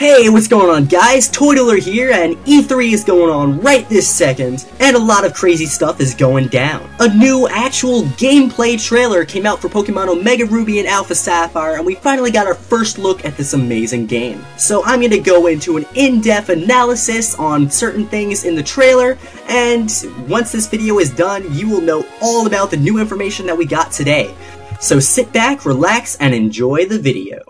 Hey, what's going on guys? ToyDualer here, and E3 is going on right this second, and a lot of crazy stuff is going down. A new actual gameplay trailer came out for Pokemon Omega Ruby and Alpha Sapphire, and we finally got our first look at this amazing game. So I'm going to go into an in-depth analysis on certain things in the trailer, and once this video is done, you will know all about the new information that we got today. So sit back, relax, and enjoy the video.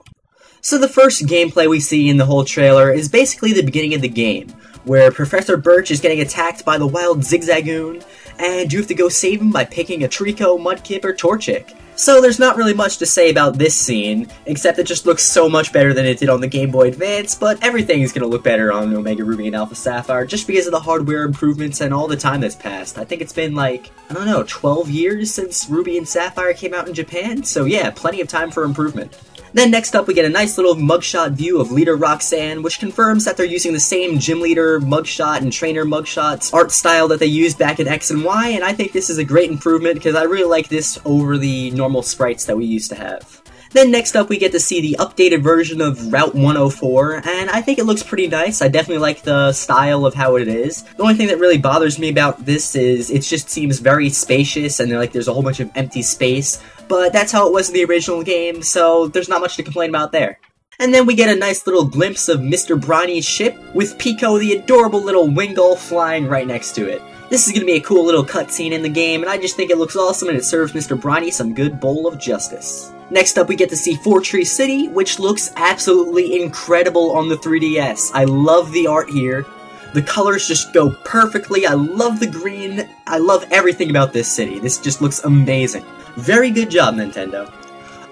So the first gameplay we see in the whole trailer is basically the beginning of the game, where Professor Birch is getting attacked by the wild Zigzagoon, and you have to go save him by picking a Trico, Mudkip, or Torchic. So there's not really much to say about this scene, except it just looks so much better than it did on the Game Boy Advance, but everything is going to look better on Omega Ruby and Alpha Sapphire just because of the hardware improvements and all the time that's passed. I think it's been like, I don't know, 12 years since Ruby and Sapphire came out in Japan, so yeah, plenty of time for improvement. Then next up we get a nice little mugshot view of Leader Roxanne, which confirms that they're using the same Gym Leader mugshot and Trainer mugshots art style that they used back in X and Y, and I think this is a great improvement because I really like this over the normal sprites that we used to have. Then next up we get to see the updated version of Route 104, and I think it looks pretty nice. I definitely like the style of how it is. The only thing that really bothers me about this is it just seems very spacious and there's a whole bunch of empty space, but that's how it was in the original game, so there's not much to complain about there. And then we get a nice little glimpse of Mr. Bronny's ship, with Pico, the adorable little Wingull, flying right next to it. This is going to be a cool little cutscene in the game, and I just think it looks awesome and it serves Mr. Bronny some good bowl of justice. Next up we get to see Fortree City, which looks absolutely incredible on the 3DS. I love the art here. The colors just go perfectly. I love the green. I love everything about this city. This just looks amazing. Very good job, Nintendo.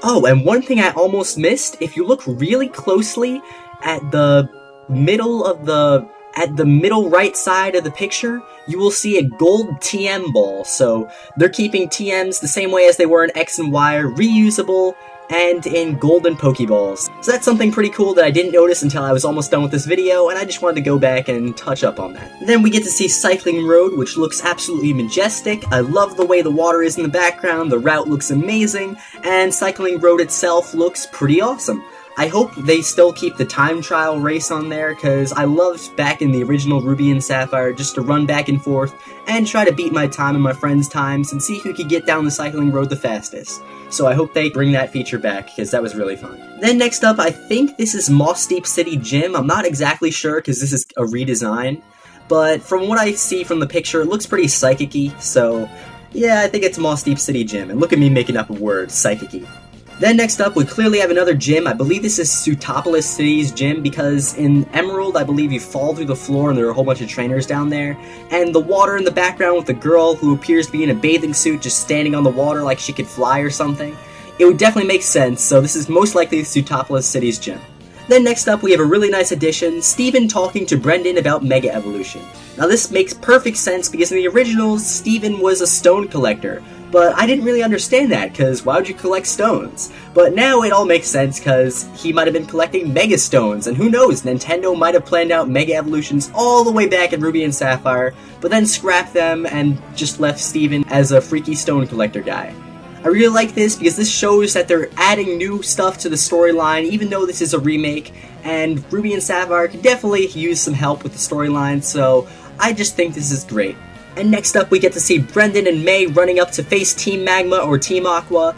Oh, and one thing I almost missed, if you look really closely at the middle right side of the picture, you will see a gold TM ball. So they're keeping TMs the same way as they were in X and Y, reusable, and in golden Pokeballs. So that's something pretty cool that I didn't notice until I was almost done with this video, and I just wanted to go back and touch up on that. Then we get to see Cycling Road, which looks absolutely majestic. I love the way the water is in the background, the route looks amazing, and Cycling Road itself looks pretty awesome. I hope they still keep the time trial race on there, because I loved back in the original Ruby and Sapphire just to run back and forth and try to beat my time and my friends' times and see who could get down the cycling road the fastest. So I hope they bring that feature back, because that was really fun. Then next up, I think this is Moss Deep City Gym. I'm not exactly sure, because this is a redesign, but from what I see from the picture, it looks pretty psychic-y, so yeah, I think it's Moss Deep City Gym. And look at me making up a word, psychic-y. Then next up, we clearly have another gym. I believe this is Sutopolis City's gym, because in Emerald, I believe you fall through the floor and there are a whole bunch of trainers down there. And the water in the background with the girl who appears to be in a bathing suit just standing on the water like she could fly or something. It would definitely make sense, so this is most likely Sutopolis City's gym. Then next up, we have a really nice addition, Steven talking to Brendan about Mega Evolution. Now this makes perfect sense because in the originals, Steven was a stone collector. But I didn't really understand that, because why would you collect stones? But now it all makes sense, because he might have been collecting Mega Stones, and who knows, Nintendo might have planned out Mega Evolutions all the way back in Ruby and Sapphire, but then scrapped them and just left Steven as a freaky stone collector guy. I really like this because this shows that they're adding new stuff to the storyline, even though this is a remake, and Ruby and Sapphire could definitely use some help with the storyline, so I just think this is great. And next up we get to see Brendan and May running up to face Team Magma or Team Aqua,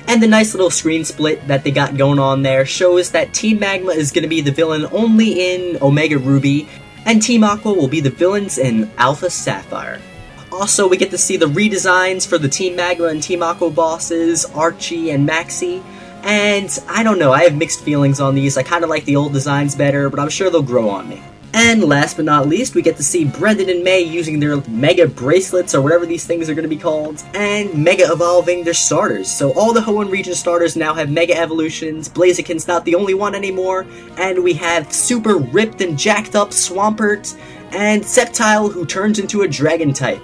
and the nice little screen split that they got going on there shows that Team Magma is going to be the villain only in Omega Ruby, and Team Aqua will be the villains in Alpha Sapphire. Also, we get to see the redesigns for the Team Magma and Team Aqua bosses, Archie and Maxie, and I don't know, I have mixed feelings on these. I kind of like the old designs better, but I'm sure they'll grow on me. And last but not least, we get to see Brendan and May using their Mega Bracelets, or whatever these things are going to be called, and Mega Evolving their starters. So all the Hoenn region starters now have Mega Evolutions, Blaziken's not the only one anymore, and we have super ripped and jacked up Swampert, and Sceptile, who turns into a Dragon type.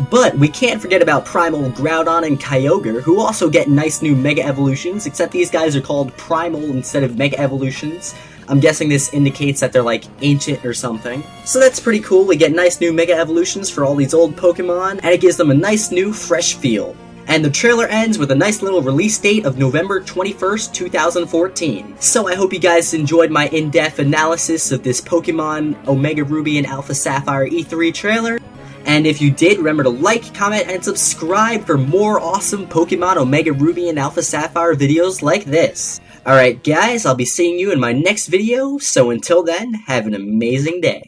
But we can't forget about Primal, Groudon, and Kyogre, who also get nice new Mega Evolutions, except these guys are called Primal instead of Mega Evolutions. I'm guessing this indicates that they're like ancient or something. So that's pretty cool. We get nice new Mega Evolutions for all these old Pokemon, and it gives them a nice new fresh feel. And the trailer ends with a nice little release date of November 21st, 2014. So I hope you guys enjoyed my in-depth analysis of this Pokemon Omega Ruby and Alpha Sapphire E3 trailer. And if you did, remember to like, comment, and subscribe for more awesome Pokemon Omega Ruby and Alpha Sapphire videos like this. Alright guys, I'll be seeing you in my next video, so until then, have an amazing day.